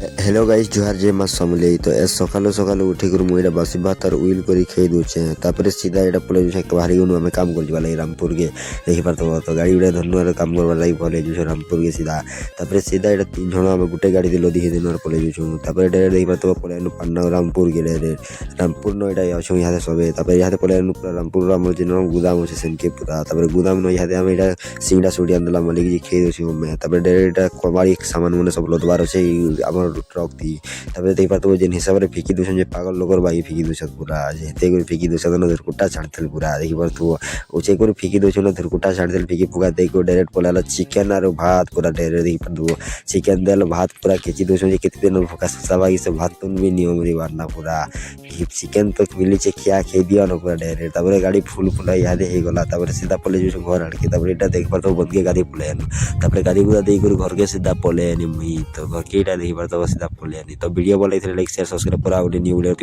hello guys जुहार जे मास समले तो ए सकालो सकालो उठी कर मुइरा बासी भात और उइल करी खेई दोचे तापरे सीधा एटा पले जो एक बाहरी गनु हमें काम करज वाला रामपुर के देखि पार तो गाड़ी उड़ा धरनु और काम करवा लागि पले जो रामपुर के सीधा तापरे सीधा एटा तीन जण हमें गुटे गाड़ी दिलो दिहि दिन और पले जो तापरे डायरेक्ट देखि पार तो पले नु पन्ना रामपुर के डायरेक्ट रामपुर नो एटा अछो यहाँ सबे तापरे यहाँ पले नु पूरा रामपुर रामर जिन गुदाम होसे सेनके पूरा तापरे गुदाम नो यहाँ हमें एटा सिंगडा सुडी आंदला मालिक जी खेई दोछि हमें तापरे डायरेक्ट एटा कबाड़ी सामान मने सब लोदबार होसे हमर ट्रक थी तापरे देख पातो जेन हिसाब रे फिकी दोछन जे पागल लोकर बाई फिकी दोछन पूरा जेते कर फिकी दोछन न धरकुटा छाड़तेल पूरा देखि पातो ओचे कर फिकी दोछन धरकुटा छाड़तेल फिकी फुगा दे को डायरेक्ट पलाला चिकन और भात पूरा डायरेक्ट देखि पातो चिकन देल भात पूरा खिची दोछन जे केते दिन फुका सबाई से भात तुन भी नियम रे वारना पूरा चिकन तो मिली चे खिया खे दिया न पूरा डायरेक्ट तापरे गाड़ी फुल फुला याद हे गला तापरे सीधा पले जो घर आड़के तापरे एटा देख पातो बंद के गाड़ी पले तापरे गाड़ी गुदा दे कर घर के सीधा पले नि मुई तो घर के एटा देख पातो सीधा पले तो वीडियो बोले लाइक शेयर सब्सक्राइब करा न्यू वीडियो